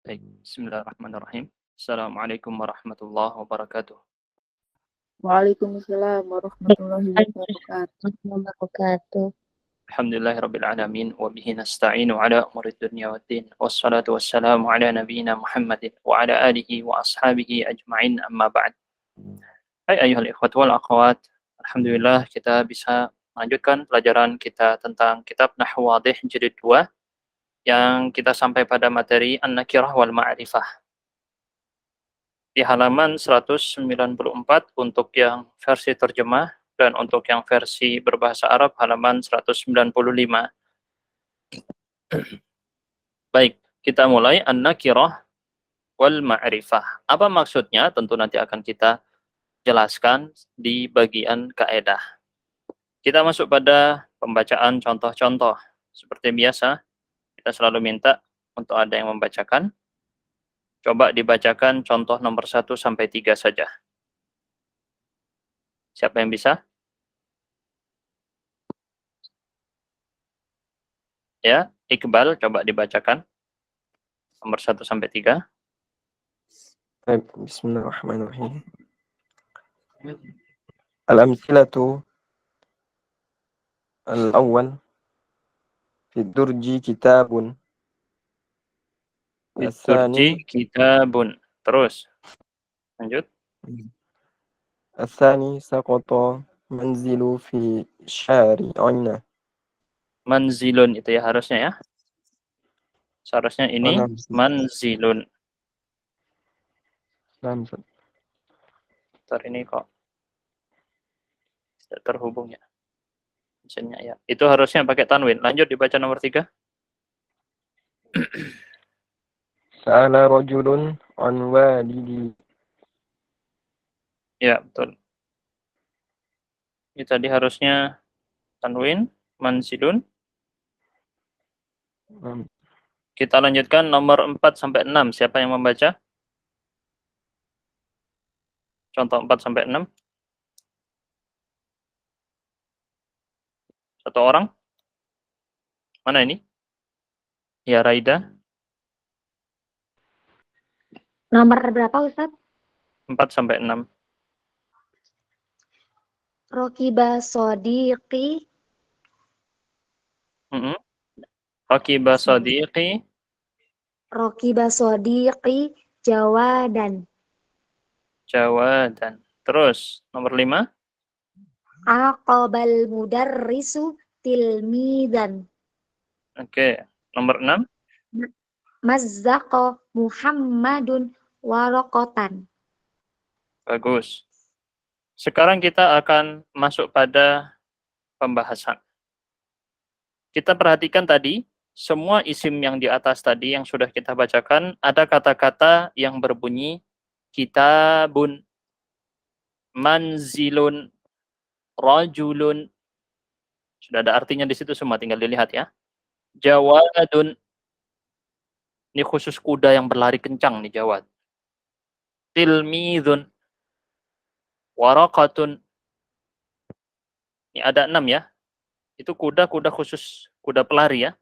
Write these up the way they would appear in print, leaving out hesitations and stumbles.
Baik, bismillahirrahmanirrahim. Assalamualaikum warahmatullahi wabarakatuh. Waalaikumsalam warahmatullahi wabarakatuh. Wabarakatuh. Alhamdulillahirabbil alamin wa bihi nasta'inu ala umurid dunya waddin. Wassalatu wassalamu ala nabiyyina Muhammadin wa ala alihi wa ashabihi ajma'in amma ba'd. Hai ayyuhal ikhwat wal akhwat. Alhamdulillah kita bisa melanjutkan pelajaran kita tentang kitab Nahwu Wadih jilid 2 yang kita sampai pada materi An-Nakirah wal Ma'rifah. Di halaman 194 untuk yang versi terjemah dan untuk yang versi berbahasa Arab halaman 195. Baik, kita mulai An-Nakirah wal Ma'rifah. Apa maksudnya? Tentu nanti akan kita jelaskan di bagian kaidah. Kita masuk pada pembacaan contoh-contoh. Seperti biasa, kita selalu minta untuk ada yang membacakan. Coba dibacakan contoh nomor 1 sampai 3 saja. Siapa yang bisa? Ya, Iqbal coba dibacakan. Nomor 1 sampai 3. Bismillahirrahmanirrahim. Al-amthilatu al-awwal fi durji kitabun. Turji kitabun. Terus. Lanjut. Al-thani saqata manzilu fi syari'ina. Manzilun itu ya harusnya ya. Seharusnya ini manzilun. Ntar ini kok tidak terhubung ya. Mesinnya ya. Itu harusnya pakai tanwin. Lanjut dibaca nomor 3. Sa'ala rajulun an walidi. Ya, betul. Ini tadi harusnya tanwin, manzilun. Kita lanjutkan nomor 4 sampai 6. Siapa yang membaca? Contoh 4 sampai 6. Satu orang? Mana ini? Ya, Raida. Nomor berapa, Ustaz? 4 sampai 6. Rokiba sodiqi. Rakiba sadiqi. Rokiba sodiqi jawadan. Jawadan. Terus, nomor 5. Aqabal mudarrisu tilmidan. Oke, nomor 6. Mazzaqa Muhammadun warokotan. Bagus. Sekarang kita akan masuk pada pembahasan. Kita perhatikan tadi, semua isim yang di atas tadi yang sudah kita bacakan, ada kata-kata yang berbunyi kitabun, manzilun, rajulun. Sudah ada artinya di situ semua, tinggal dilihat ya. Jawadun. Ini khusus kuda yang berlari kencang nih, jawad. Tilmidun. Waraqatun. Ini ada 6 ya. Itu kuda-kuda khusus, kuda pelari ya.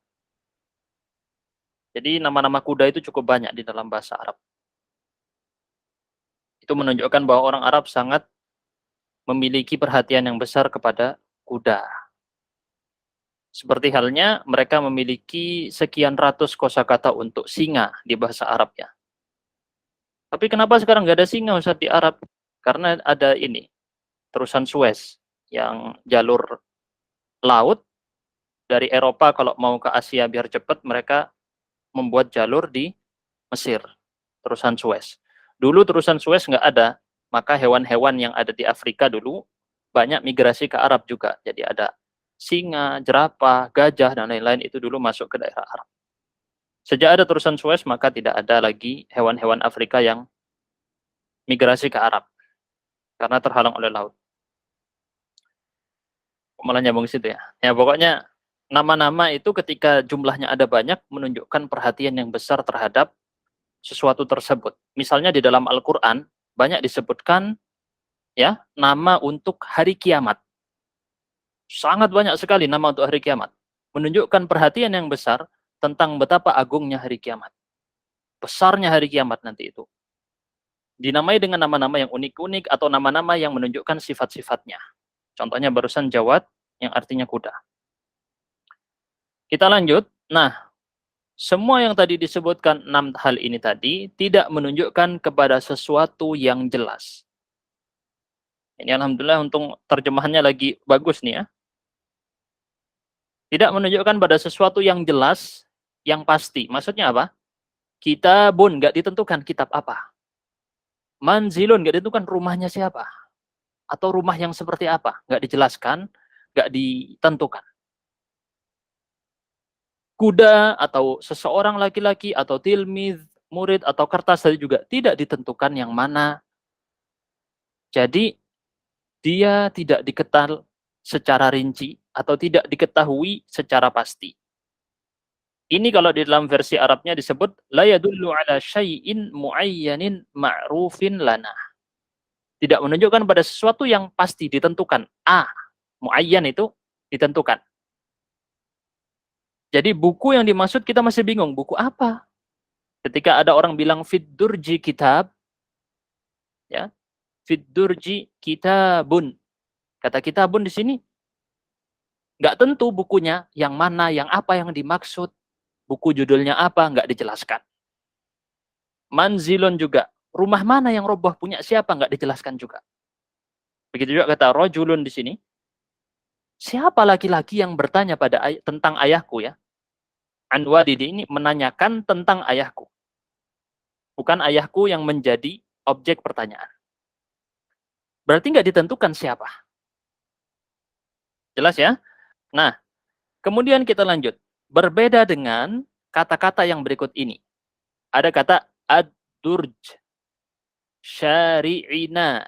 Jadi nama-nama kuda itu cukup banyak di dalam bahasa Arab. Itu menunjukkan bahwa orang Arab sangat memiliki perhatian yang besar kepada kuda. Seperti halnya mereka memiliki sekian ratus kosakata untuk singa di bahasa Arab ya. Tapi kenapa sekarang nggak ada singa Ustaz di Arab? Karena ada ini, terusan Suez yang jalur laut dari Eropa kalau mau ke Asia biar cepat mereka membuat jalur di Mesir, terusan Suez. Dulu terusan Suez nggak ada, maka hewan-hewan yang ada di Afrika dulu banyak migrasi ke Arab juga. Jadi ada singa, jerapah, gajah, dan lain-lain itu dulu masuk ke daerah Arab. Sejak ada terusan Suez, maka tidak ada lagi hewan-hewan Afrika yang migrasi ke Arab, karena terhalang oleh laut. Malah nyambung situ ya. Ya pokoknya nama-nama itu ketika jumlahnya ada banyak menunjukkan perhatian yang besar terhadap sesuatu tersebut. Misalnya di dalam Al-Qur'an banyak disebutkan ya nama untuk hari kiamat. Sangat banyak sekali nama untuk hari kiamat. Menunjukkan perhatian yang besar tentang betapa agungnya hari kiamat. besarnya hari kiamat nanti itu. Dinamai dengan nama-nama yang unik-unik atau nama-nama yang menunjukkan sifat-sifatnya. Contohnya barusan Jawad yang artinya kuda. Kita lanjut. Nah, semua yang tadi disebutkan 6 hal ini tadi tidak menunjukkan kepada sesuatu yang jelas. Ini alhamdulillah untuk terjemahannya lagi bagus nih ya. Tidak menunjukkan pada sesuatu yang jelas, yang pasti. Maksudnya apa? Kitabun, nggak ditentukan kitab apa. Manzilun, nggak ditentukan rumahnya siapa. Atau rumah yang seperti apa. Nggak dijelaskan, nggak ditentukan. Kuda, atau seseorang laki-laki, atau tilmid, murid, atau kertas tadi juga tidak ditentukan yang mana. Jadi, dia tidak diketahui secara rinci, atau tidak diketahui secara pasti. Ini kalau di dalam versi Arabnya disebut la yadullu ala syai'in muayyanin ma'rufin lana. Tidak menunjukkan pada sesuatu yang pasti ditentukan. Muayyan itu ditentukan. Jadi buku yang dimaksud kita masih bingung, buku apa? Ketika ada orang bilang fid durji kitab, ya, fid durji kitabun. Kata kitabun di sini nggak tentu bukunya yang mana, yang apa yang dimaksud. Buku judulnya apa, nggak dijelaskan. Manzilun juga. Rumah mana yang roboh, punya siapa, nggak dijelaskan juga. Begitu juga kata rojulun di sini. Siapa laki-laki yang bertanya tentang ayahku ya? Anwadidi ini menanyakan tentang ayahku. Bukan ayahku yang menjadi objek pertanyaan. Berarti nggak ditentukan siapa. Jelas ya? Nah, kemudian kita lanjut. Berbeda dengan kata-kata yang berikut ini. Ada kata ad-durj, syari'ina,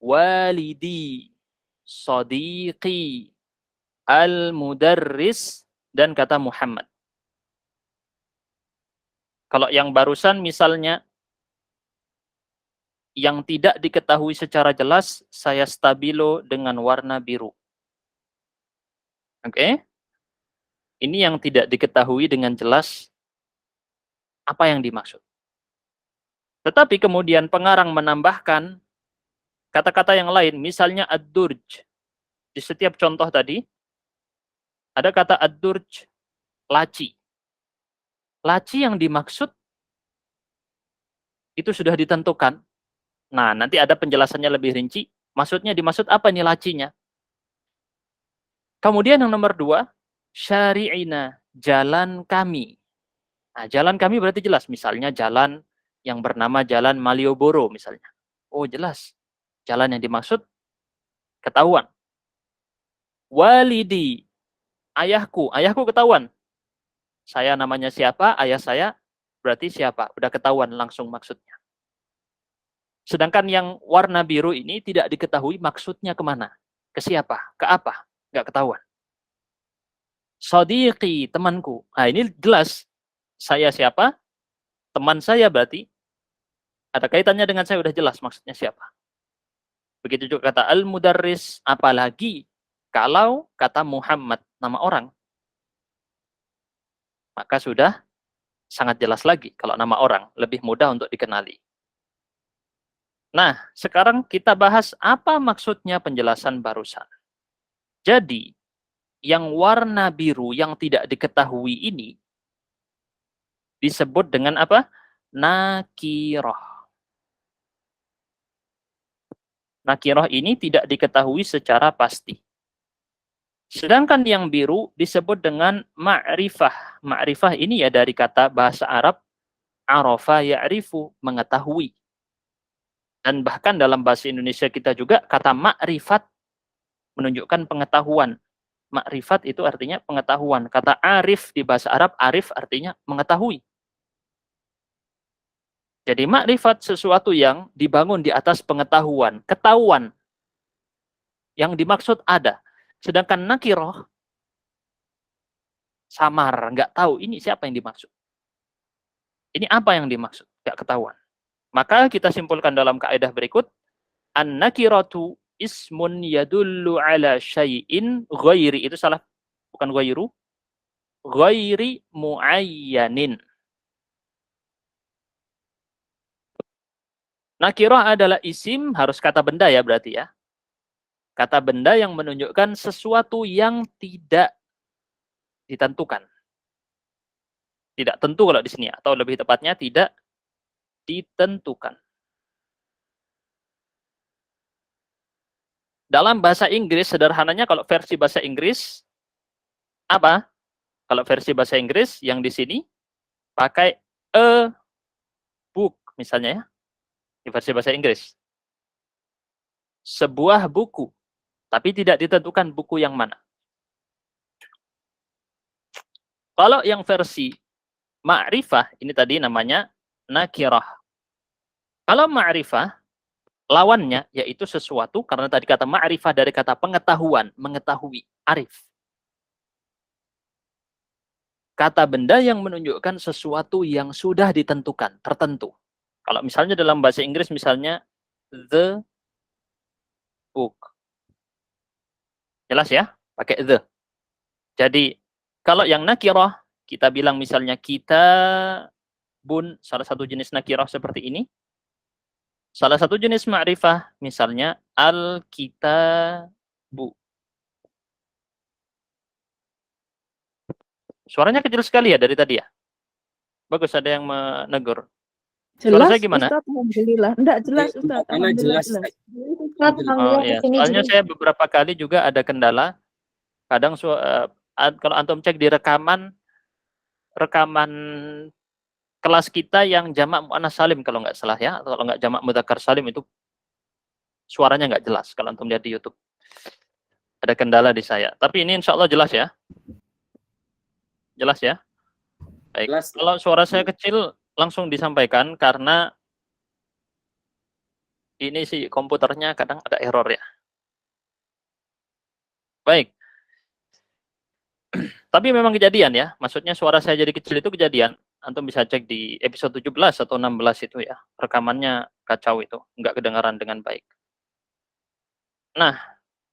walidi, sadiqi, al-mudarris, dan kata Muhammad. Kalau yang barusan misalnya, yang tidak diketahui secara jelas, saya stabilo dengan warna biru. Oke? Ini yang tidak diketahui dengan jelas apa yang dimaksud. Tetapi kemudian pengarang menambahkan kata-kata yang lain, misalnya ad-durj. Di setiap contoh tadi, ada kata ad-durj, laci. Laci yang dimaksud itu sudah ditentukan. Nah, nanti ada penjelasannya lebih rinci. Maksudnya dimaksud apa nih lacinya? Kemudian yang nomor 2, syari'ina, jalan kami. Nah, jalan kami berarti jelas. Misalnya jalan yang bernama Jalan Malioboro misalnya. Oh, jelas. Jalan yang dimaksud ketahuan. Walidi, ayahku. Ayahku ketahuan. Saya namanya siapa, ayah saya berarti siapa. Udah ketahuan langsung maksudnya. Sedangkan yang warna biru ini tidak diketahui maksudnya kemana. Ke siapa, ke apa. Nggak ketahuan. Sadiqi, temanku. Nah, ini jelas. Saya siapa? Teman saya berarti ada kaitannya dengan saya, udah jelas maksudnya siapa. Begitu juga kata al-mudarris, apalagi kalau kata Muhammad, nama orang. Maka sudah sangat jelas lagi kalau nama orang, lebih mudah untuk dikenali. Nah, sekarang kita bahas apa maksudnya penjelasan barusan. Jadi, yang warna biru yang tidak diketahui ini disebut dengan apa? Nakiroh. Nakiroh ini tidak diketahui secara pasti. Sedangkan yang biru disebut dengan ma'rifah. Ma'rifah ini ya dari kata bahasa Arab, arafa ya'rifu, mengetahui. Dan bahkan dalam bahasa Indonesia kita juga kata ma'rifat menunjukkan pengetahuan. Ma'rifat itu artinya pengetahuan. Kata arif di bahasa Arab, arif artinya mengetahui. Jadi makrifat sesuatu yang dibangun di atas pengetahuan, ketahuan. Yang dimaksud ada. Sedangkan nakiroh, samar, nggak tahu ini siapa yang dimaksud. Ini apa yang dimaksud, nggak ketahuan. Maka kita simpulkan dalam kaidah berikut, an-nakiratu ismun yadullu ala syai'in ghairi, itu salah, bukan ghairu, ghairi muayyanin. Nakirah adalah isim, harus kata benda ya berarti ya. Kata benda yang menunjukkan sesuatu yang tidak ditentukan. Tidak tentu kalau di sini, atau lebih tepatnya tidak ditentukan. Dalam bahasa Inggris, sederhananya kalau versi bahasa Inggris, apa? Kalau versi bahasa Inggris yang di sini pakai a book misalnya ya, di versi bahasa Inggris. Sebuah buku, tapi tidak ditentukan buku yang mana. Kalau yang versi ma'rifah, ini tadi namanya nakirah. Kalau ma'rifah, lawannya yaitu sesuatu, karena tadi kata ma'rifah dari kata pengetahuan, mengetahui, arif. Kata benda yang menunjukkan sesuatu yang sudah ditentukan, tertentu. Kalau misalnya dalam bahasa Inggris, misalnya the book. Jelas ya? Pakai the. Jadi, kalau yang nakirah, kita bilang misalnya kitabun, salah satu jenis nakirah seperti ini. Salah satu jenis ma'rifah, misalnya al-kitabu. Suaranya kecil sekali ya dari tadi ya? Bagus, ada yang menegur. Suara Jelas, saya gimana? Ustaz, alhamdulillah. Enggak jelas, Ustaz. Karena Alhamdulillah jelas. Ustaz, Oh alhamdulillah iya, kesini soalnya juga. saya beberapa kali juga ada kendala. Kadang kalau antum cek di rekaman kelas kita yang jamak muannas salim kalau nggak salah ya, atau kalau nggak jamak mudzakkar salim itu suaranya nggak jelas kalau antum lihat di YouTube. Ada kendala di saya. Tapi ini insya Allah jelas ya. Jelas ya. Baik. Jelas. Kalau suara saya kecil langsung disampaikan karena ini sih komputernya kadang ada error ya. Baik. Tapi memang kejadian ya. Maksudnya suara saya jadi kecil itu kejadian. Antum bisa cek di episode 17 atau 16 itu ya. Rekamannya kacau itu. Nggak kedengaran dengan baik. Nah,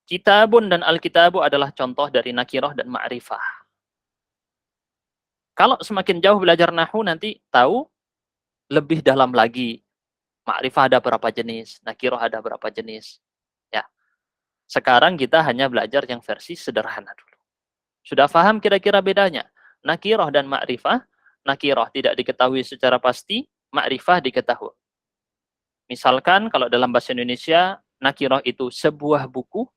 kitabun dan al-kitabu adalah contoh dari nakirah dan ma'rifah. Kalau semakin jauh belajar nahwu nanti tahu lebih dalam lagi. Ma'rifah ada berapa jenis, nakirah ada berapa jenis. Ya. Sekarang kita hanya belajar yang versi sederhana dulu. Sudah paham kira-kira bedanya? Nakirah dan ma'rifah. Nakirah tidak diketahui secara pasti, ma'rifah diketahui. Misalkan kalau dalam bahasa Indonesia, nakirah itu sebuah buku.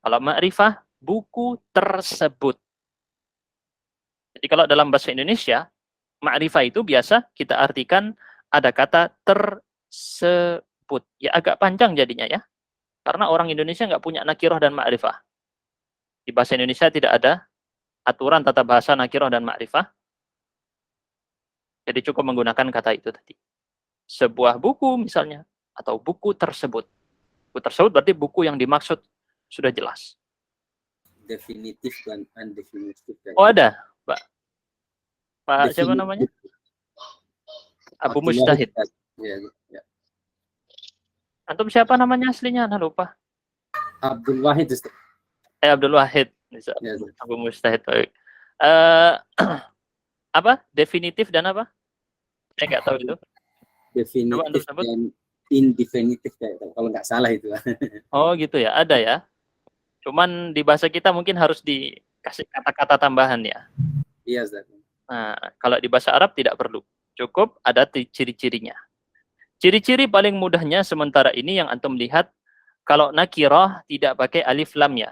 Kalau ma'rifah, buku tersebut. Jadi kalau dalam bahasa Indonesia, ma'rifah itu biasa kita artikan ada kata tersebut. Ya agak panjang jadinya ya. Karena orang Indonesia nggak punya nakirah dan ma'rifah. Di bahasa Indonesia tidak ada aturan tata bahasa nakirah dan ma'rifah. Jadi cukup menggunakan kata itu tadi. Sebuah buku misalnya, atau buku tersebut. Buku tersebut berarti buku yang dimaksud sudah jelas. Definitif dan undefinitif. Oh ada, Pak siapa namanya? Abu Mujtahid. Ya, ya. Antum siapa namanya aslinya? Nah, lupa. Abdul Wahid. Ustaz. Abdul Wahid. Ya, Abu Mujtahid. Apa? Definitif dan apa? Saya nggak tahu itu. definitif dan indefinitif kalau nggak salah itu. Oh gitu ya, ada ya. Cuman di bahasa kita mungkin harus dikasih kata-kata tambahan ya. Iya, Ustaz. Nah, kalau di bahasa Arab tidak perlu. Cukup ada ciri-cirinya. Ciri-ciri paling mudahnya sementara ini yang antum lihat, kalau nakirah tidak pakai alif lam ya.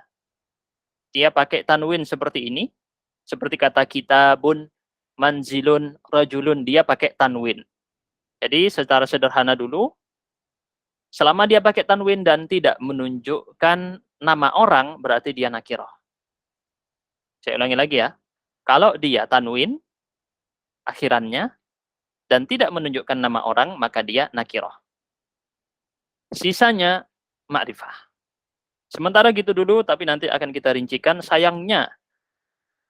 Dia pakai tanwin seperti ini. Seperti kata kitabun, manzilun, rajulun, dia pakai tanwin. Jadi secara sederhana dulu, selama dia pakai tanwin dan tidak menunjukkan nama orang, berarti dia nakirah. Saya ulangi lagi ya. Kalau dia tanwin, akhirannya, dan tidak menunjukkan nama orang, maka dia nakirah. Sisanya, ma'rifah. Sementara gitu dulu, tapi nanti akan kita rincikan. Sayangnya,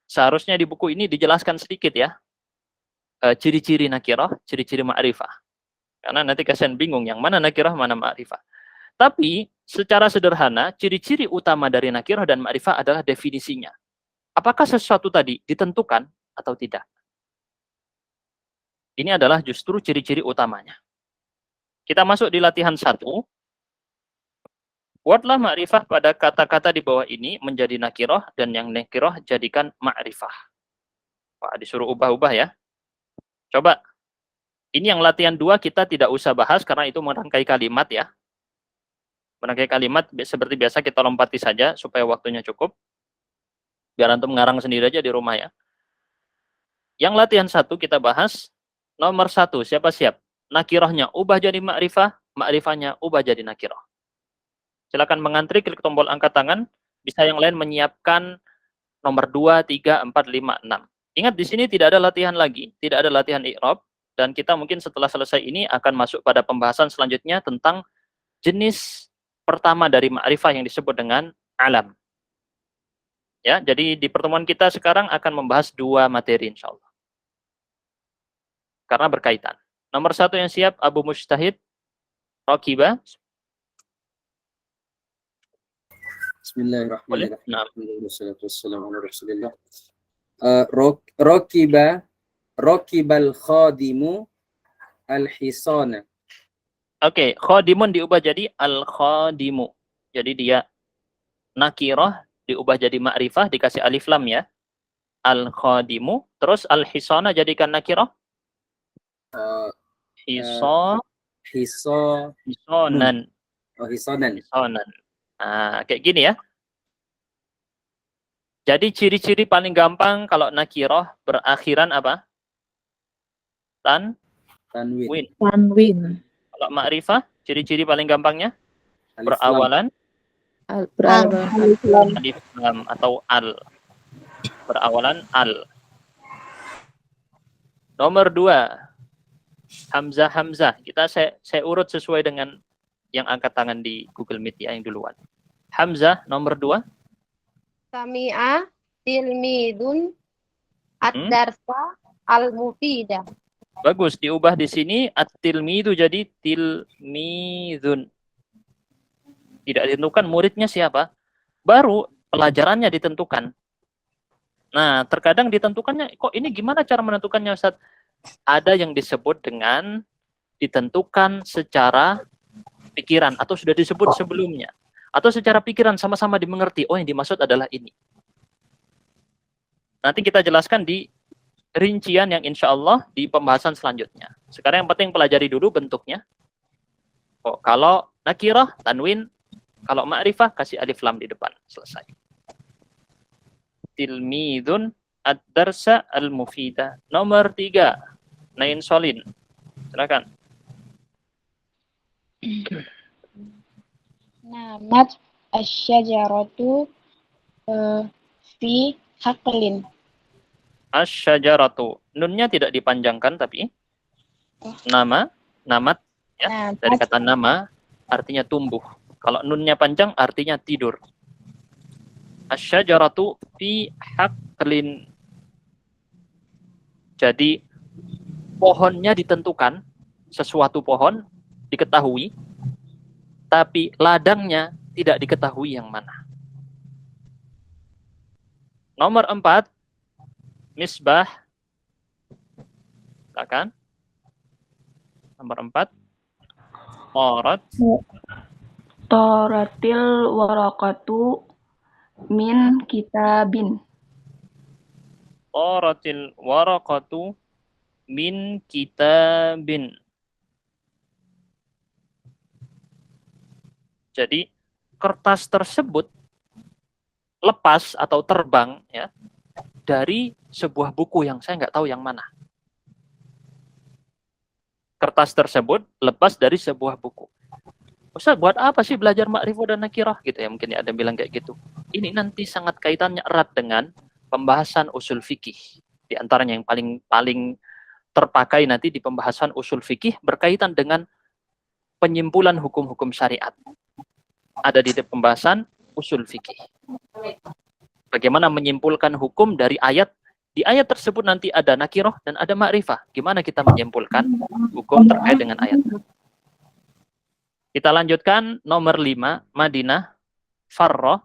seharusnya di buku ini dijelaskan sedikit ya. Ciri-ciri nakirah, ciri-ciri ma'rifah. Karena nanti kasihan bingung yang mana nakirah, mana ma'rifah. Tapi secara sederhana, ciri-ciri utama dari nakirah dan ma'rifah adalah definisinya. Apakah sesuatu tadi ditentukan atau tidak? Ini adalah justru ciri-ciri utamanya. Kita masuk di latihan 1. Buatlah ma'rifah pada kata-kata di bawah ini menjadi nakirah dan yang nakirah jadikan ma'rifah. Pak, disuruh ubah-ubah ya. Coba. Ini yang latihan 2 kita tidak usah bahas karena itu merangkai kalimat ya. Merangkai kalimat seperti biasa kita lompati saja supaya waktunya cukup. Biar antum ngarang sendiri aja di rumah ya. Yang latihan 1 kita bahas. Nomor 1, siapa siap? Nakirahnya ubah jadi ma'rifah, ma'rifahnya ubah jadi nakirah. Silakan mengantri, klik tombol angkat tangan. Bisa yang lain menyiapkan nomor 2, 3, 4, 5, 6. Ingat di sini tidak ada latihan lagi, tidak ada latihan i'rab, dan kita mungkin setelah selesai ini akan masuk pada pembahasan selanjutnya tentang jenis pertama dari ma'rifah yang disebut dengan alam. Ya, jadi di pertemuan kita sekarang akan membahas 2 materi insyaallah. Karena berkaitan. Nomor 1 yang siap, Abu Mujtahid, Raqibah. Bismillahirrahmanirrahim. Wassalatu wassalamu ala Rasulillah. Raqibal khadimu al-hisana. Oke, khadimun diubah jadi al-khadimu. Jadi dia nakirah diubah jadi ma'rifah dikasih alif lam ya. Al-khadimu, terus al-hisana jadikan nakirah. Hisonan. Oh, hisonan. Hisonan. Nah, kayak gini ya. Jadi ciri-ciri paling gampang kalau nakirah berakhiran apa? Tanwin. Tanwin. Kalau ma'rifah, ciri-ciri paling gampangnya berawalan Alif lam. alif lam atau al. Berawalan al. Nomor 2, Hamzah. Saya urut sesuai dengan yang angkat tangan di Google Meet ya, yang duluan. Hamzah nomor 2. Sami'a tilmidun ad-darsa al-mufida. Bagus, diubah di sini at-tilmidu jadi tilmidun. Tidak ditentukan muridnya siapa. Baru pelajarannya ditentukan. Nah, terkadang ditentukannya, kok ini gimana cara menentukannya Ustaz? Ada yang disebut dengan ditentukan secara pikiran atau sudah disebut sebelumnya. Atau secara pikiran sama-sama dimengerti, oh yang dimaksud adalah ini. Nanti kita jelaskan di rincian yang insya Allah di pembahasan selanjutnya. Sekarang yang penting pelajari dulu bentuknya. Oh, kalau nakirah, tanwin. Kalau ma'rifah, kasih alif lam di depan. Selesai. Tilmidun ad-darsa al-mufida. Nomor 3. Nain Solin. Silakan. Namat asyajaratu fi haqlin. Asyajaratu. Nunnya tidak dipanjangkan tapi nama, namat ya, dari kata nama artinya tumbuh. Kalau nunnya panjang artinya tidur. Asyajaratu fi haqlin. Jadi pohonnya ditentukan, sesuatu pohon diketahui, tapi ladangnya tidak diketahui yang mana. Nomor 4, misbah. Silakan. Nomor 4. Toratil warakatu min kitabin. Toratil warakatu min kitabin. Jadi kertas tersebut lepas atau terbang ya dari sebuah buku yang saya nggak tahu yang mana. Kertas tersebut lepas dari sebuah buku. Ustaz, buat apa sih belajar ma'rifah dan nakirah gitu ya, mungkin ada yang bilang kayak gitu. Ini nanti sangat kaitannya erat dengan pembahasan usul fikih. Di antaranya yang paling terpakai nanti di pembahasan usul fikih berkaitan dengan penyimpulan hukum-hukum syariat. Ada di pembahasan usul fikih. Bagaimana menyimpulkan hukum dari ayat. Di ayat tersebut nanti ada nakirah dan ada ma'rifah. Gimana kita menyimpulkan hukum terkait dengan ayat. Kita lanjutkan nomor 5, Madinah, Farrah.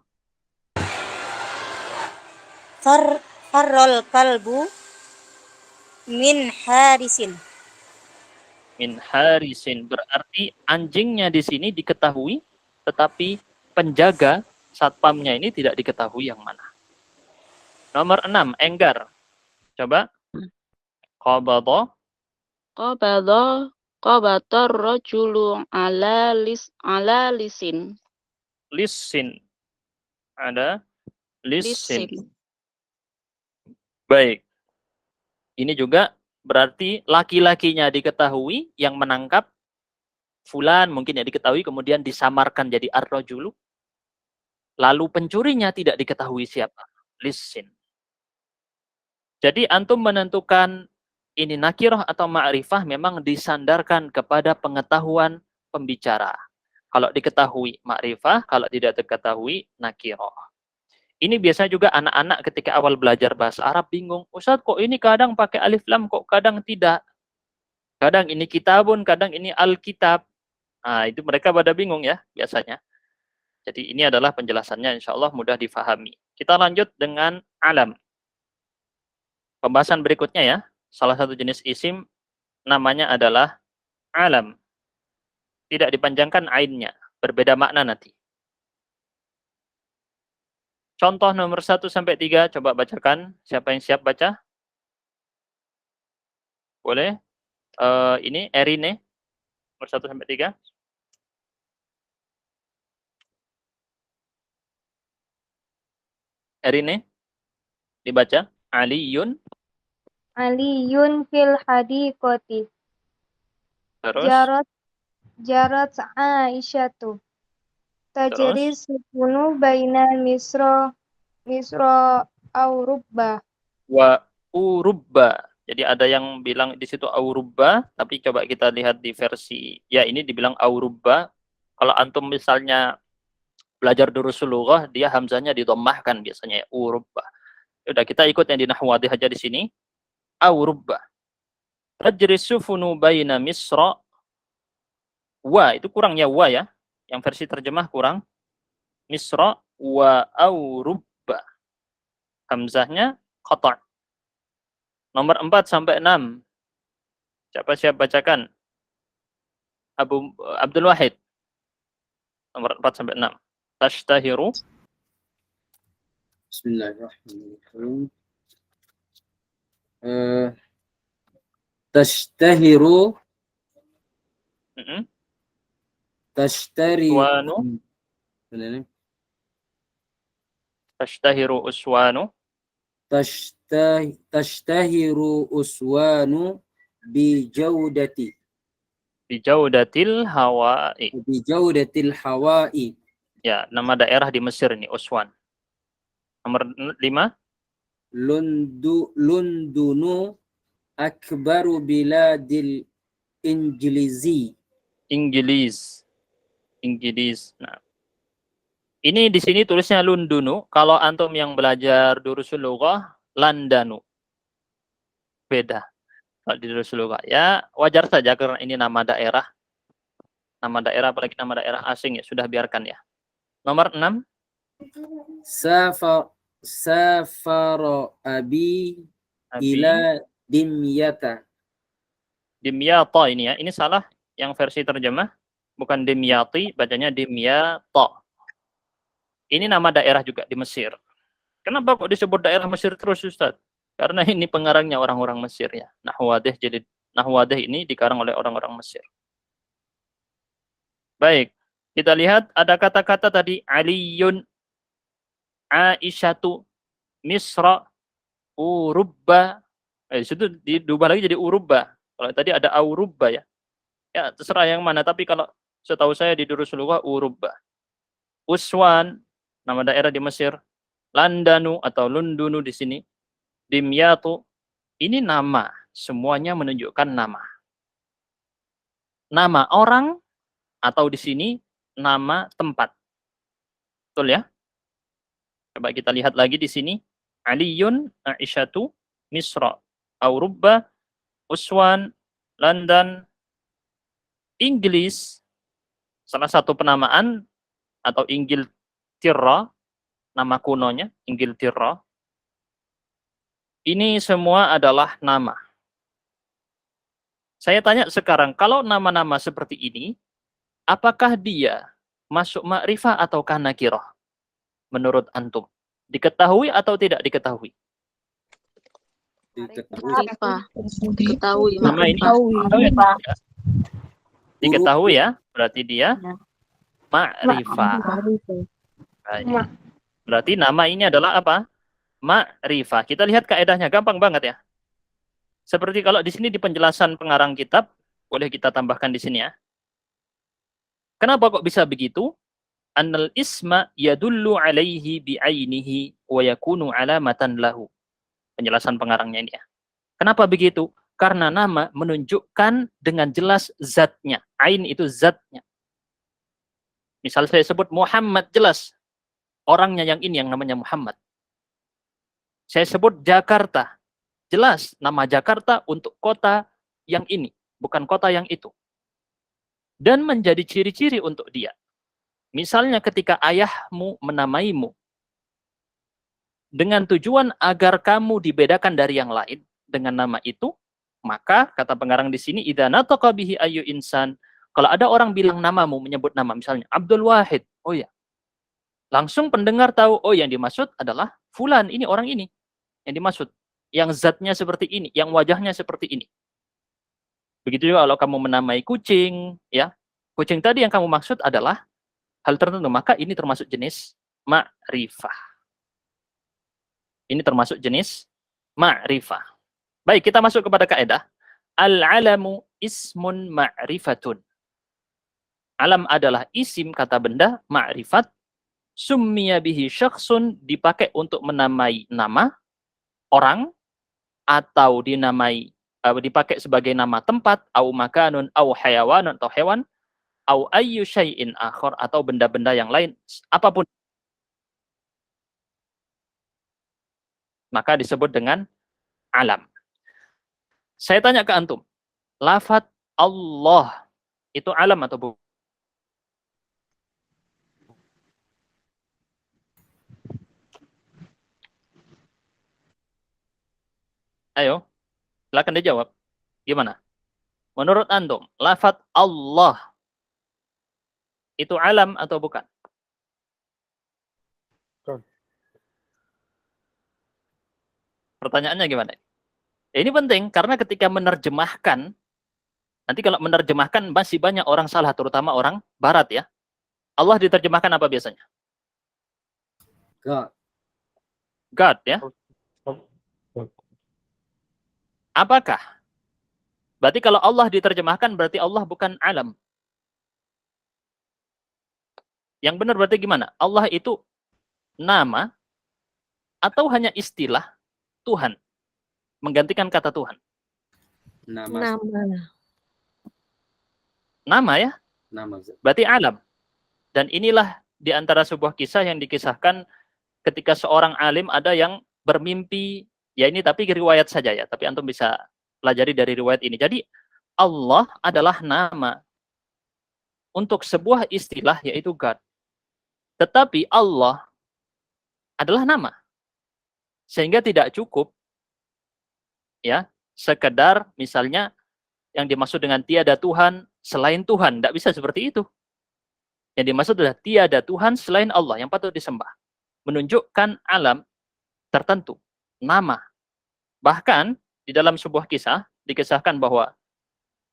Farrol kalbu min harisin. min harisin, berarti anjingnya di sini diketahui, tetapi penjaga satpamnya ini tidak diketahui yang mana. Nomor 6, enggar. Coba. Qabadha. Qabatar rajulu ala lisin. Lisin. Ada lisin. Lisin. Baik. Ini juga berarti laki-lakinya diketahui yang menangkap fulan, mungkin ya diketahui, kemudian disamarkan jadi ar-rajulu. Lalu pencurinya tidak diketahui siapa. Lisin. Jadi antum menentukan ini nakirah atau ma'rifah memang disandarkan kepada pengetahuan pembicara. Kalau diketahui ma'rifah, kalau tidak diketahui nakirah. Ini biasa juga anak-anak ketika awal belajar bahasa Arab bingung. Ustaz, kok ini kadang pakai alif lam, kok kadang tidak. Kadang ini kitabun, kadang ini alkitab. Nah, itu mereka pada bingung ya biasanya. Jadi ini adalah penjelasannya, insya Allah mudah difahami. Kita lanjut dengan alam. Pembahasan berikutnya ya. Salah satu jenis isim namanya adalah alam. Tidak dipanjangkan ainnya. Berbeda makna nanti. Contoh nomor 1 sampai 3, coba bacakan. Siapa yang siap baca? Boleh? Ini Erine. Nomor 1 sampai 3. Erine. Dibaca. Aliyun. Aliyun fil hadiqati. Terus. Jarat Aisyatu. Tajri sukunu baina misro Aurubba. Wa urubba. Jadi ada yang bilang di situ aurubba, tapi coba kita lihat di versi, ya ini dibilang aurubba. Kalau antum misalnya belajar durusul lughah, dia hamzahnya didhammahkan biasanya ya, urubba. Udah kita ikut yang di nahwu wadih aja di sini. Aurubba. Tajri sufunu baina misra. Wa itu kurangnya wa ya. Yang versi terjemah kurang. Misra wa aurubba. Hamzahnya qata'. Nomor 4 sampai 6. Siap bacakan? Abdul Wahid. Nomor 4 sampai 6. Tashtahiru. Bismillahirrahmanirrahim. Tashtahiru. Tashtari. Uswanu. Tashtahiru uswanu. Tashtahiru uswanu bijawdati. Bijawdatil hawa'i. Bijawdatil hawa'i. Ya, nama daerah di Mesir nih, Uswan. Nomor 5. Lundunu akbaru biladil Injilizi. Inggris. Nah. Ini di sini tulisnya Lundunu. Kalau antum yang belajar durusul lughah, Landanu. Beda. Kalau di durusul lughah ya wajar saja karena ini nama daerah. Nama daerah apalagi nama daerah asing ya sudah biarkan ya. Nomor 6. Safara abi ila dimyata. Dimyata ini ya. Ini salah yang versi terjemah. Bukan dimyati, bacanya dimyata. Ini nama daerah juga di Mesir. Kenapa kok disebut daerah Mesir terus, Ustaz? Karena ini pengarangnya orang-orang Mesir ya. Nahwu wadih, jadi nahwu wadih ini dikarang oleh orang-orang Mesir. Baik, kita lihat ada kata-kata tadi Aliyun, Aisyatu, Misra, Urubba. Itu diubah lagi jadi Urubba. Kalau tadi ada Aurubba ya. Ya, terserah yang mana, tapi kalau setahu saya di durusul lughah Urubba. Uswan, nama daerah di Mesir. Landanu atau Lundunu di sini. Dimyatu, ini nama. Semuanya menunjukkan nama. Nama orang atau di sini nama tempat. Betul ya? Coba kita lihat lagi di sini. Aliyun, Aisyatu, Misra, Aurubba, Uswan, London, Inggris, salah satu penamaan atau Ingilterra, nama kunonya, Ingilterra. Ini semua adalah nama. Saya tanya sekarang, kalau nama-nama seperti ini, apakah dia masuk ma'rifah ataukah nakirah? Menurut antum, diketahui atau tidak diketahui? Ma'rifah. Diketahui. Nama ini Ma'rifah. diketahui ya, berarti dia Ya. ma'rifah. Baik. Berarti nama ini adalah apa? Ma'rifah. Kita lihat kaedahnya, gampang banget ya. Seperti kalau di sini di penjelasan pengarang kitab, boleh kita tambahkan di sini ya. Kenapa kok bisa begitu? Annal isma yadullu alaihi bi'ainihi wa yakunu alamatan lahu. Penjelasan pengarangnya ini ya. Kenapa begitu? Karena nama menunjukkan dengan jelas zatnya. Ain itu zatnya. Misal saya sebut Muhammad, jelas. Orangnya yang ini yang namanya Muhammad. Saya sebut Jakarta. Jelas nama Jakarta untuk kota yang ini, bukan kota yang itu. Dan menjadi ciri-ciri untuk dia. Misalnya ketika ayahmu menamaimu dengan tujuan agar kamu dibedakan dari yang lain dengan nama itu, maka kata pengarang di sini idza nataqa bihi ayyu insan, kalau ada orang bilang namamu, menyebut nama misalnya Abdul Wahid, oh ya. Langsung pendengar tahu, oh yang dimaksud adalah fulan, ini orang ini yang dimaksud. Yang zatnya seperti ini, yang wajahnya seperti ini. Begitu juga kalau kamu menamai kucing, ya. Kucing tadi yang kamu maksud adalah hal tertentu, maka ini termasuk jenis ma'rifah. Ini termasuk jenis ma'rifah. Baik, kita masuk kepada kaidah. Al-alamu ismun ma'rifatun. Alam adalah isim kata benda, ma'rifat. Summiya bihi syakhsun, dipakai untuk menamai nama orang, atau dinamai dipakai sebagai nama tempat, au makanun, au hayawanun, atau hewan, au ayyu syai'in akhar, atau benda-benda yang lain, apapun. Maka disebut dengan alam. Saya tanya ke antum, lafaz Allah itu alam atau bukan? Ayo, silakan dijawab. Gimana? Menurut antum, lafaz Allah itu alam atau bukan? Pertanyaannya gimana? Ini penting karena ketika menerjemahkan, nanti kalau menerjemahkan masih banyak orang salah, terutama orang barat ya. Allah diterjemahkan apa biasanya? God. God ya. Apakah? Berarti kalau Allah diterjemahkan berarti Allah bukan alam. Yang benar berarti gimana? Allah itu nama atau hanya istilah Tuhan? Menggantikan kata Tuhan. Nama. Nama ya? Nama. Berarti alam. Dan inilah di antara sebuah kisah yang dikisahkan ketika seorang alim ada yang bermimpi. Ya ini tapi riwayat saja ya. Tapi antum bisa pelajari dari riwayat ini. Jadi Allah adalah nama untuk sebuah istilah yaitu God. Tetapi Allah adalah nama. Sehingga tidak cukup ya sekedar misalnya yang dimaksud dengan tiada Tuhan selain Tuhan. Tidak bisa seperti itu. Yang dimaksud adalah tiada Tuhan selain Allah yang patut disembah. Menunjukkan alam tertentu. Nama. Bahkan di dalam sebuah kisah dikisahkan bahwa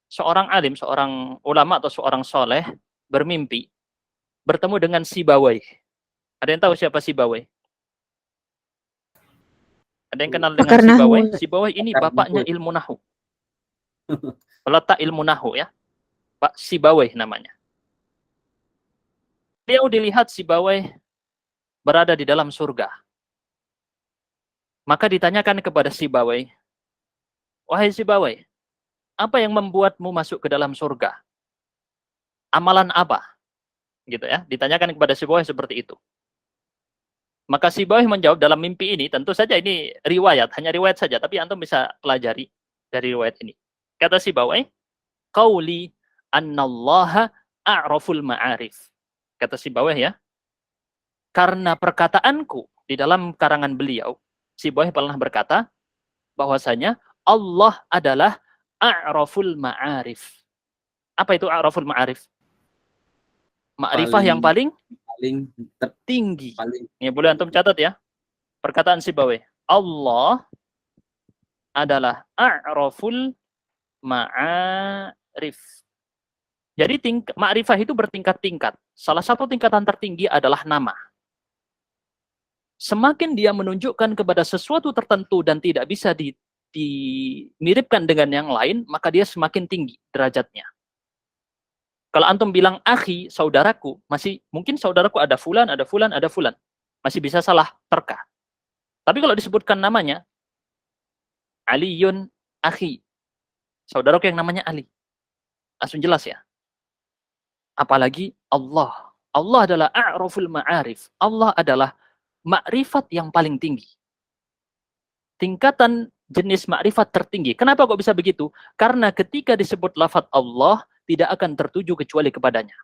seorang alim, seorang ulama atau seorang soleh bermimpi bertemu dengan Sibawai. Ada yang tahu siapa Sibawai? Ada yang kenal dengan Sibawai? Sibawai ini bapaknya ilmu nahu. Peletak ilmu nahu ya. Pak Sibawai namanya. Beliau dilihat Sibawai berada di dalam surga. Maka ditanyakan kepada Sibawai, wahai Sibawai, apa yang membuatmu masuk ke dalam surga? Amalan apa? Gitu ya, ditanyakan kepada Sibawai seperti itu. Maka Sibawai menjawab dalam mimpi ini, tentu saja ini riwayat, hanya riwayat saja, tapi antum bisa pelajari dari riwayat ini. Kata Sibawai, qauli annallaha a'raful ma'arif. Kata Sibawai ya, karena perkataanku di dalam karangan beliau, Sibawai pernah berkata bahwasanya Allah adalah a'raful ma'arif. Apa itu a'raful ma'arif? Ma'rifah yang paling tinggi. paling Ini boleh antum catat ya. Perkataan Sibawayh. Allah adalah a'raful ma'arif. Jadi ma'rifah itu bertingkat-tingkat. Salah satu tingkatan tertinggi adalah nama. Semakin dia menunjukkan kepada sesuatu tertentu dan tidak bisa dimiripkan dengan yang lain, maka dia semakin tinggi derajatnya. Kalau antum bilang akhi, saudaraku, masih mungkin saudaraku ada fulan, ada fulan, ada fulan. Masih bisa salah terka. Tapi kalau disebutkan namanya, Aliyun akhi, saudaraku yang namanya Ali. Langsung jelas ya. Apalagi Allah. Allah adalah a'raful ma'arif. Allah adalah makrifat yang paling tinggi. Tingkatan jenis makrifat tertinggi. Kenapa kok bisa begitu? Karena ketika disebut lafaz Allah, tidak akan tertuju kecuali kepadanya.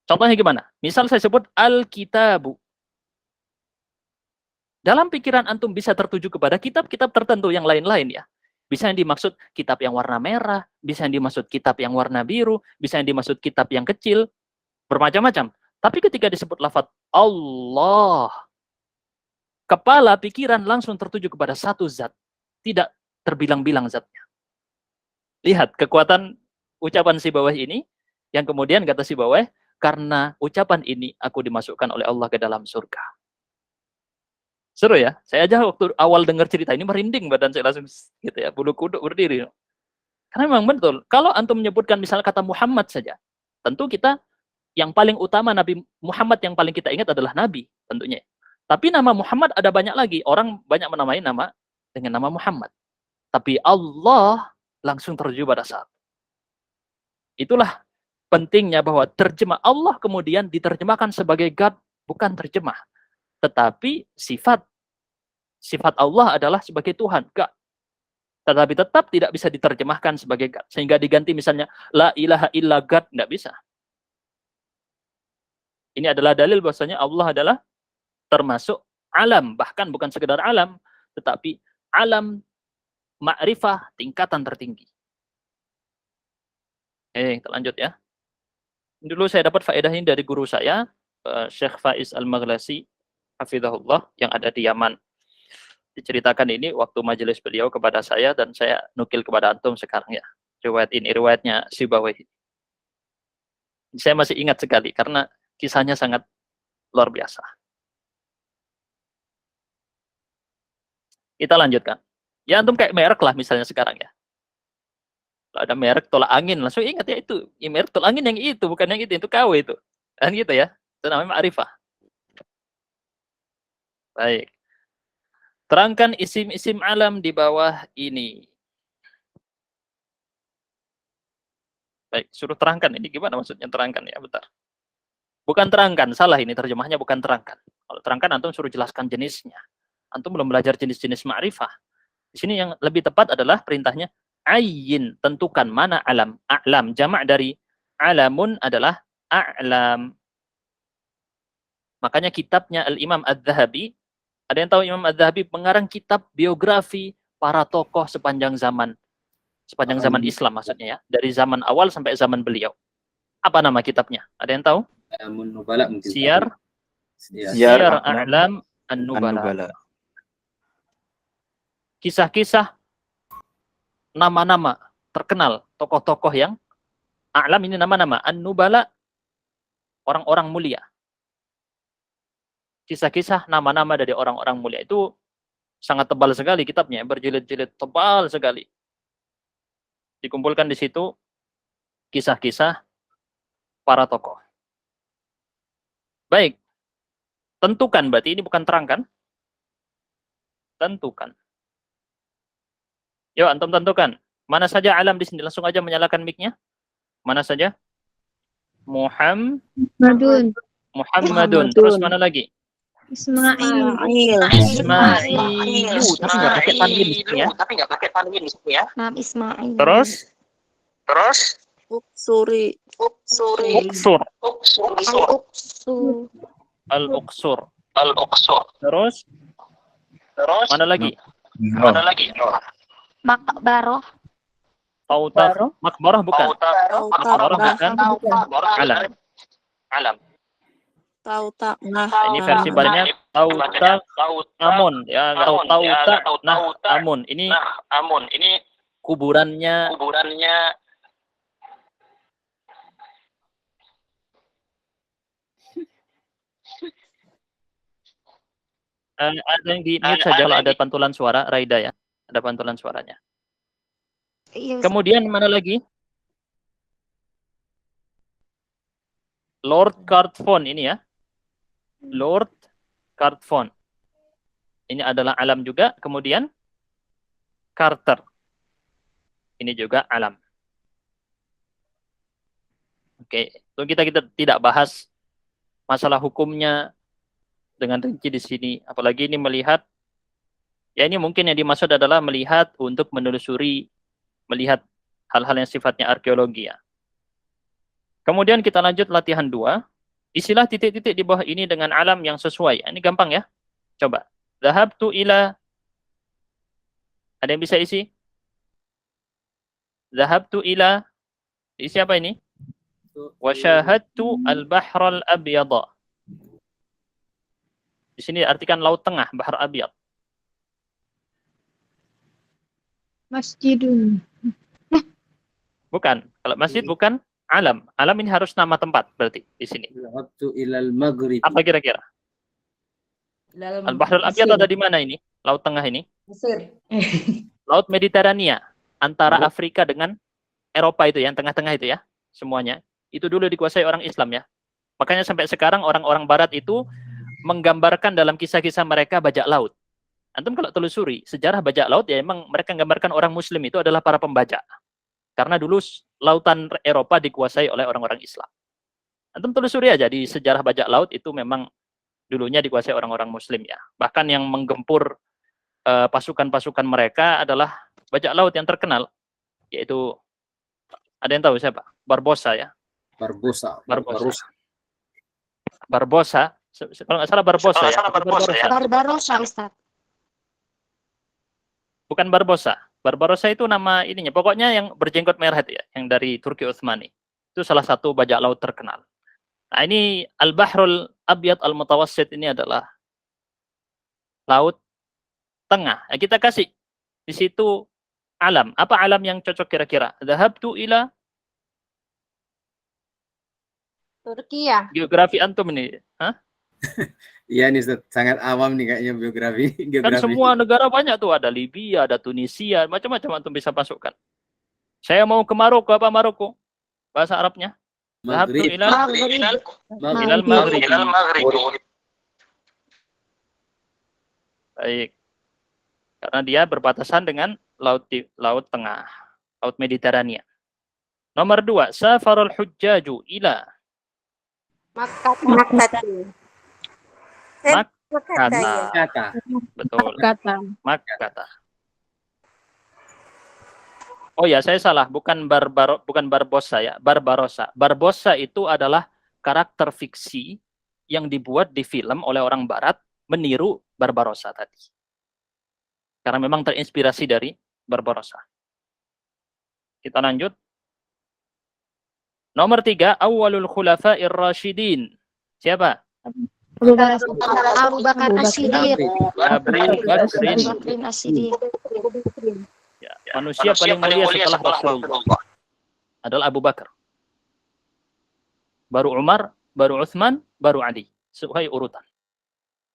Contohnya gimana? Misal saya sebut Al-Kitabu. Dalam pikiran antum bisa tertuju kepada kitab-kitab tertentu yang lain-lain ya. Bisa yang dimaksud kitab yang warna merah, bisa yang dimaksud kitab yang warna biru, bisa yang dimaksud kitab yang kecil, bermacam-macam. Tapi ketika disebut lafaz Allah, kepala pikiran langsung tertuju kepada satu zat. Tidak terbilang-bilang zatnya. Lihat kekuatan ucapan Sibawayh ini, yang kemudian kata Sibawayh, karena ucapan ini aku dimasukkan oleh Allah ke dalam surga. Seru ya? Saya aja waktu awal dengar cerita ini merinding badan saya langsung gitu ya, bulu kuduk berdiri. Karena memang betul, kalau antum menyebutkan misalnya kata Muhammad saja, tentu kita yang paling utama Nabi Muhammad yang paling kita ingat adalah Nabi tentunya. Tapi nama Muhammad ada banyak lagi. Orang banyak menamai nama dengan nama Muhammad. Tapi Allah langsung tertuju pada saat. Itulah pentingnya bahwa terjemah Allah kemudian diterjemahkan sebagai God, bukan terjemah. Tetapi sifat Allah adalah sebagai Tuhan, God. Tetapi tetap tidak bisa diterjemahkan sebagai God. Sehingga diganti misalnya, la ilaha illa God, tidak bisa. Ini adalah dalil bahwasanya Allah adalah termasuk alam, bahkan bukan sekedar alam, tetapi alam ma'rifah tingkatan tertinggi. Kita lanjut ya. Dulu saya dapat faedah ini dari guru saya, Syekh Faiz Al-Maghlasi, hafizahullah, yang ada di Yaman. Diceritakan ini waktu majelis beliau kepada saya, dan saya nukil kepada antum sekarang ya. Riwayat ini, riwayatnya Sibawayh. Saya masih ingat sekali, karena kisahnya sangat luar biasa. Kita lanjutkan. Ya antum kayak merek lah misalnya sekarang ya. Kalau ada merek tolak angin, langsung ingat ya itu. Ya, merek tolak angin yang itu, bukan yang itu KW itu. Kan gitu ya. Itu namanya ma'rifah. Baik. Terangkan isim-isim alam di bawah ini. Baik, suruh terangkan. Ini gimana maksudnya terangkan ya, bentar. Bukan terangkan, salah ini terjemahnya, bukan terangkan. Kalau terangkan antum suruh jelaskan jenisnya. Antum belum belajar jenis-jenis ma'rifah. Di sini yang lebih tepat adalah perintahnya ayyin, tentukan mana alam. A'lam, jamak dari alamun adalah a'lam. Makanya kitabnya Al-Imam Adz-Dzahabi, ada yang tahu Imam Adz-Dzahabi mengarang kitab biografi para tokoh sepanjang zaman Islam maksudnya ya, dari zaman awal sampai zaman beliau. Apa nama kitabnya? Ada yang tahu? Nubala mungkin. Siyar A'lam An-Nubala. Kisah-kisah nama-nama terkenal tokoh-tokoh yang a'lam, ini nama-nama, An-Nubala orang-orang mulia. Kisah-kisah nama-nama dari orang-orang mulia itu sangat tebal sekali kitabnya, berjilid-jilid tebal sekali. Dikumpulkan di situ kisah-kisah para tokoh. Baik. Tentukan, berarti ini bukan terangkan. Tentukan. Yuk, antum tentukan. Mana saja alam di sini? Langsung aja menyalakan mic-nya. Mana saja? Muhammadun. Terus mana lagi? Ismail. Tapi nggak pakai tanwin di sini ya. Nam Ismail. Terus? Uksur. Al-Uqsur. Terus? Mana lagi? Makbaroh. Tautah, makbarah bukan. Makbarah bukan alam. Alam. Tautah. Nah. Ini versi barunya tautah amun ya, atau tautah nah amun. Ini kuburannya ada yang di mute saja kalau ada pantulan suara, Raida ya. Ada pantulan suaranya. Iya, Kemudian mana lagi? Lord Cartphone ini ya. Lord Cartphone. Ini adalah alam juga. Kemudian Carter. Ini juga alam. Oke, so kita tidak bahas masalah hukumnya dengan rinci di sini. Apalagi ini melihat, ya ini mungkin yang dimaksud adalah melihat untuk menelusuri, melihat hal-hal yang sifatnya arkeologi ya. Kemudian kita lanjut latihan 2. Isilah titik-titik di bawah ini dengan alam yang sesuai. Ini gampang ya. Coba. Dhahabtu ila. Ada yang bisa isi? Dhahabtu ila. Isi apa ini? Wa syahadtu al-bahral abyada. Di sini artikan laut tengah, Bahar Abyad. Masjidun. Bukan. Kalau masjid bukan alam. Alam ini harus nama tempat berarti di sini. Dhahabtu ilal maghrib. Apa kira-kira? Al-Bahrul Abyad ada di mana ini? Laut tengah ini? Mesir. Laut Mediterania antara Afrika dengan Eropa itu ya, yang tengah-tengah itu ya, semuanya. Itu dulu dikuasai orang Islam ya. Makanya sampai sekarang orang-orang barat itu menggambarkan dalam kisah-kisah mereka bajak laut. Antum kalau telusuri sejarah bajak laut ya emang mereka menggambarkan orang muslim itu adalah para pembajak. Karena dulu lautan Eropa dikuasai oleh orang-orang Islam. Antum telusuri aja di sejarah bajak laut itu memang dulunya dikuasai orang-orang muslim ya. Bahkan yang menggempur pasukan-pasukan mereka adalah bajak laut yang terkenal, yaitu ada yang tahu siapa? Barbosa ya. Barbosa. Barbosa. Kalau nggak salah Barbosa ya. Barbarossa, Ustaz. Bukan Barbosa. Barbarossa itu nama ininya. Pokoknya yang berjenggot merah itu ya, yang dari Turki Utsmani. Itu salah satu bajak laut terkenal. Nah, ini Al-Bahrul Abyad Al-Mutawassit ini adalah laut tengah. Nah, kita kasih di situ alam. Apa alam yang cocok kira-kira? Dhahabtu ila Turki ya. geografi antum ini. Hah? Iya nih Ustaz, sangat awam nih kayaknya biografi. Kan semua negara banyak tuh, ada Libya, ada Tunisia, macam-macam antum bisa masukkan. Saya mau ke Maroko, apa Maroko? Bahasa Arabnya? Dhahabtu ila ilal maghrib. Baik. Karena dia berbatasan dengan laut tengah, laut Mediterania. Nomor 2, safarul hujjaju ila Makkah. Makkah. Betul. Makkah. Oh ya, saya salah, bukan Barbosa ya, Barbarossa. Barbosa itu adalah karakter fiksi yang dibuat di film oleh orang barat meniru Barbarossa tadi. Karena memang terinspirasi dari Barbarossa. Kita lanjut. Nomor 3, awalul khulafa'ir rasyidin. Siapa? Abu Bakar As-Siddiq. Bakrin As-Siddiq. Ya, manusia paling mulia setelah Rasulullah adalah Abu Bakar. Baru Umar, baru Utsman, baru Ali. Sesuai urutan.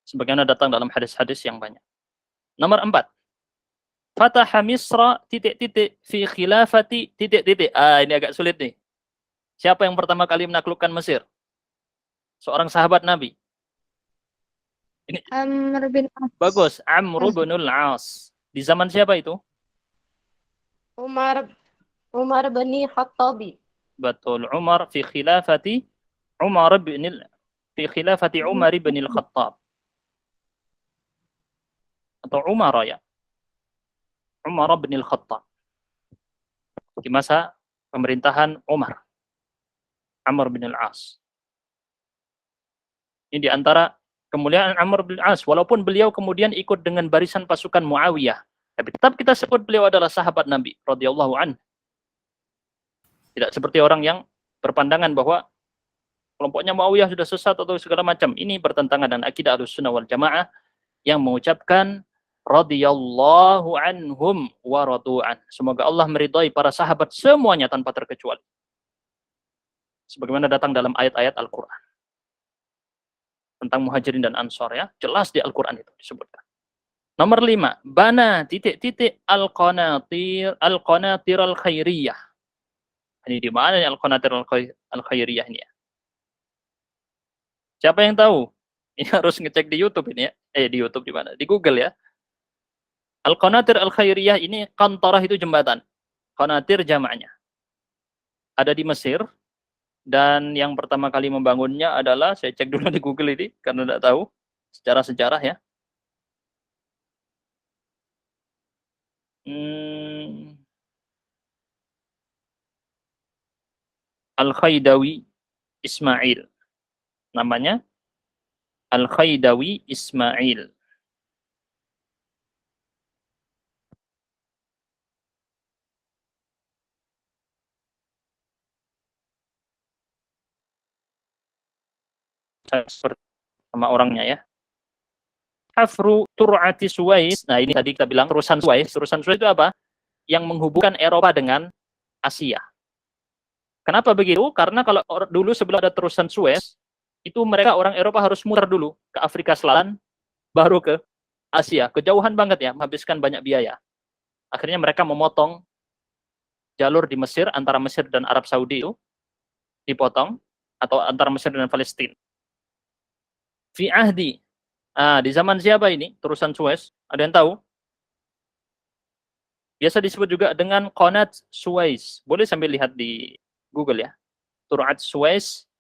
Sebagaimana datang dalam hadis-hadis yang banyak. Nomor 4. Fataha Misra titik-titik fi khilafati titik-titik. Ini agak sulit nih. Siapa yang pertama kali menaklukkan Mesir? Seorang sahabat Nabi. Ini Amr bin As. bagus, Amr bin al-As. Di zaman siapa itu? Umar bin Khattabi. Betul, Umar fi khilafati Umar bin al-Khattab. Atau Umar ya. Umar bin al-Khattab. Di masa pemerintahan Umar. Amr bin al-As. Ini di antara kemuliaan Amr bin al-As. Walaupun beliau kemudian ikut dengan barisan pasukan Muawiyah Tapi tetap kita sebut beliau adalah sahabat Nabi radhiyallahu anhu. Tidak seperti orang yang berpandangan bahwa kelompoknya Muawiyah sudah sesat atau segala macam. Ini bertentangan dengan akidah Ahlussunnah wal Jamaah yang mengucapkan radhiyallahu anhum wa radu'an. Semoga Allah meridhai para sahabat semuanya tanpa terkecuali. Sebagaimana datang dalam ayat-ayat Al-Qur'an. Tentang Muhajirin dan Ansor ya, jelas di Al-Qur'an itu disebutkan. Nomor 5, bana titik-titik al-qanatir al-khairiyah. Ini di mana al-qanatir al-khairiyah ini ya? Siapa yang tahu? Ini harus ngecek di YouTube ini ya. Di YouTube di mana? Di Google ya. Al-Qanatir Al-Khairiyah ini kantorah itu jembatan. Qanatir jamaknya. Ada di Mesir. Dan yang pertama kali membangunnya adalah, saya cek dulu di Google ini, karena tidak tahu. Secara sejarah ya. Al-Khaidawi Ismail. Namanya Al-Khaidawi Ismail. Seperti sama orangnya ya. Hafru Tur'ati Suwais. Nah, ini tadi kita bilang terusan Suwais. Terusan Suwais itu apa? Yang menghubungkan Eropa dengan Asia. Kenapa begitu? Karena kalau dulu sebelum ada terusan Suez, itu mereka orang Eropa harus muter dulu ke Afrika Selatan, baru ke Asia. Kejauhan banget ya, menghabiskan banyak biaya. Akhirnya mereka memotong jalur di Mesir, antara Mesir dan Arab Saudi itu, dipotong, atau antara Mesir dan Palestina. Fi ahdi. Di zaman siapa ini? Terusan Suez. Ada yang tahu? Biasa disebut juga dengan Qanat Suez. Boleh sambil lihat di Google ya. Tur'at Suez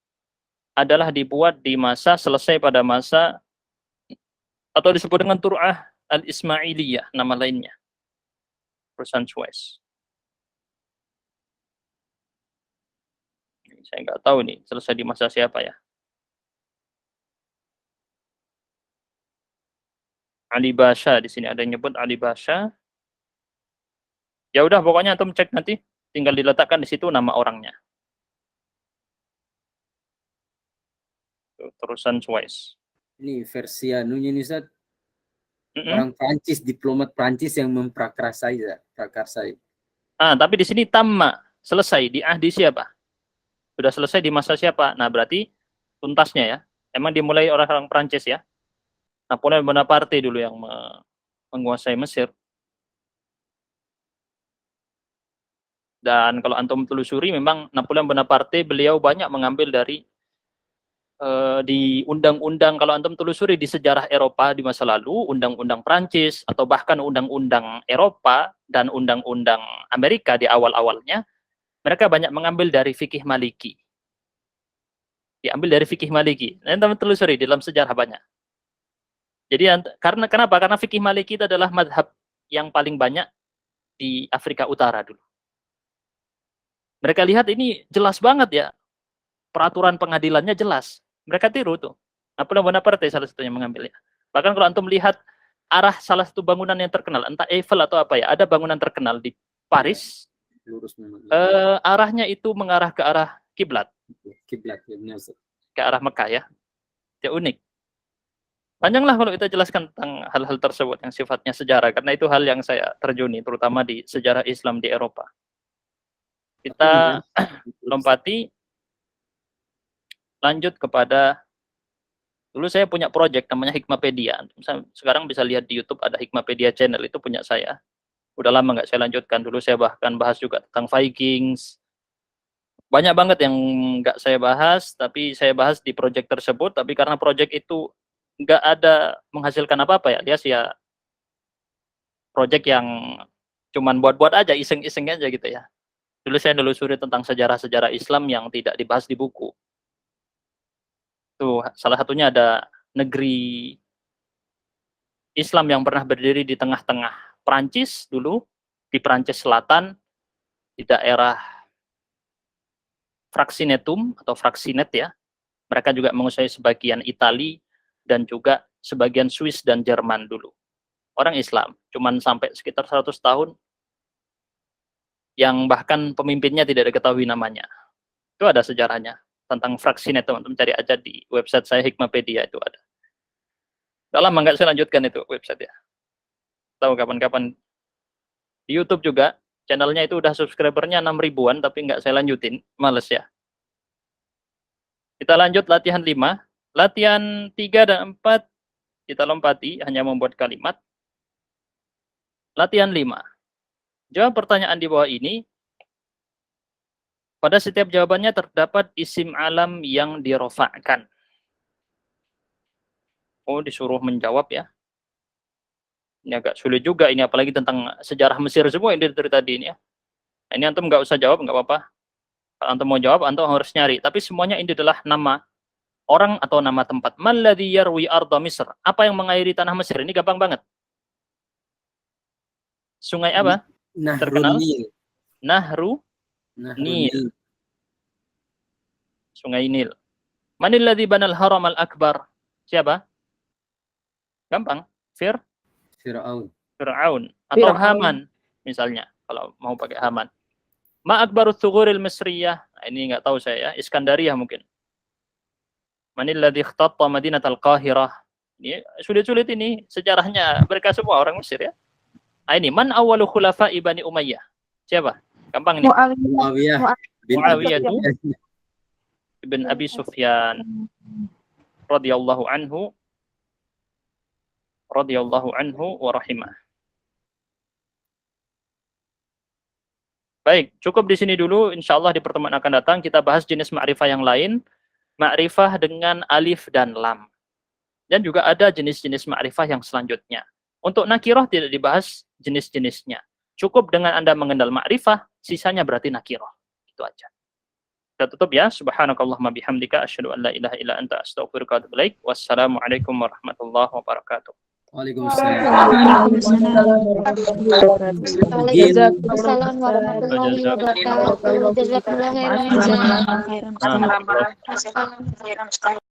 adalah dibuat di masa, selesai pada masa, atau disebut dengan Tur'ah Al-Ismailiyah, nama lainnya. Terusan Suez. Saya nggak tahu nih, selesai di masa siapa ya. Ali Basha, di sini ada yang nyebut Ali Basha. Ya udah, pokoknya antum cek nanti, tinggal diletakkan di situ nama orangnya. Terusan Suez. Ini versi anunya nih Ustaz. Orang Prancis, diplomat Prancis yang memprakarsai. Tapi di sini tamma, selesai di ahdi siapa? Sudah selesai di masa siapa? Nah, berarti tuntasnya ya. Emang dimulai orang-orang Prancis ya. Napoleon Bonaparte dulu yang menguasai Mesir. Dan kalau antum telusuri, memang Napoleon Bonaparte beliau banyak mengambil dari di undang-undang, kalau antum telusuri di sejarah Eropa di masa lalu, undang-undang Prancis atau bahkan undang-undang Eropa dan undang-undang Amerika di awal-awalnya, mereka banyak mengambil dari fikih Maliki. Diambil dari fikih Maliki. Nanti antum telusuri di dalam sejarah banyak. Jadi kenapa? Karena fikih Maliki itu adalah madhab yang paling banyak di Afrika Utara dulu. Mereka lihat ini jelas banget ya, peraturan pengadilannya jelas. Mereka tiru tuh. Napoleon Bonaparte salah satunya mengambilnya. Bahkan kalau antum lihat arah salah satu bangunan yang terkenal, entah Eiffel atau apa ya, ada bangunan terkenal di Paris. Arahnya itu mengarah ke arah kiblat. Ke arah Mekah ya. Ya unik. Panjanglah kalau kita jelaskan tentang hal-hal tersebut yang sifatnya sejarah, karena itu hal yang saya terjuni, terutama di sejarah Islam di Eropa. Kita lompati, lanjut kepada, dulu saya punya project namanya Hikmapedia. Sekarang bisa lihat di YouTube ada Hikmapedia channel, itu punya saya. Udah lama nggak saya lanjutkan, dulu saya bahkan bahas juga tentang Vikings. Banyak banget yang nggak saya bahas, tapi saya bahas di project tersebut, tapi karena project itu nggak ada menghasilkan apa-apa ya, dia sih ya project yang cuman buat-buat aja, iseng-iseng aja gitu ya. Dulu saya nelusuri tentang sejarah-sejarah Islam yang tidak dibahas di buku. Tuh, salah satunya ada negeri Islam yang pernah berdiri di tengah-tengah Prancis dulu, di Prancis Selatan, di daerah Fraxinetum atau Fraxinet ya. Mereka juga menguasai sebagian Italia dan juga sebagian Swiss dan Jerman dulu. orang Islam, cuman sampai sekitar 100 tahun, yang bahkan pemimpinnya tidak diketahui namanya. Itu ada sejarahnya tentang Fraxinet, teman-teman cari aja di website saya Hikmapedia, itu ada. Udah lama nggak saya lanjutkan itu website ya. Tahu kapan-kapan di YouTube juga channelnya itu udah subscribernya 6 ribuan, tapi nggak saya lanjutin, males ya. Kita lanjut latihan 5. Latihan 3 dan 4 kita lompati, hanya membuat kalimat. Latihan 5. Jawab pertanyaan di bawah ini. Pada setiap jawabannya terdapat isim alam yang dirofa'kan. Oh, disuruh menjawab ya. Ini agak sulit juga ini, apalagi tentang sejarah Mesir semua ini dari tadi ini ya. Nah, ini antum nggak usah jawab, nggak apa-apa. Kalau antum mau jawab, antum harus nyari. Tapi semuanya ini adalah nama orang atau nama tempat. Malladhi yarwi arda Misr. Apa yang mengairi tanah Mesir? Ini gampang banget. Sungai apa? Terkenal? Nil. Nahru Nil. Nil. Sungai Nil. Manil ladzi banal haram al-akbar? Siapa? Gampang. Fir'aun. Fir'aun atau Fir'aun. Haman misalnya, kalau mau pakai Haman. Ma akbarut thuguril misriyah? Nah, ini nggak tahu saya ya. Iskandariyah mungkin. Manil ladzi ikhtata madinatal Qahirah? Ini sulit-sulit ini sejarahnya, mereka semua orang Mesir ya. Nah, ini man awwalu khulafa'i Bani Umayyah? Siapa? Gampang ini. Muawiyah bin Muawiyah itu Abi Ibn Abi Sufyan radhiyallahu anhu wa rahimah. Baik, cukup di sini dulu. Insyaallah di pertemuan akan datang kita bahas jenis ma'rifah yang lain, ma'rifah dengan alif dan lam. Dan juga ada jenis-jenis ma'rifah yang selanjutnya. Untuk nakirah tidak dibahas jenis-jenisnya. Cukup dengan Anda mengenal ma'rifah, sisanya berarti nakirah. Itu aja. Kita tutup ya. Subhanakallahumma bihamdika asyhadu an la ilaha illa anta astaghfiruka wa atubu ilaik. Wassalamualaikum warahmatullahi wabarakatuh. Waalaikumsalam. Waalaikumsalam warahmatullahi wabarakatuh. Jazakallahu khairan.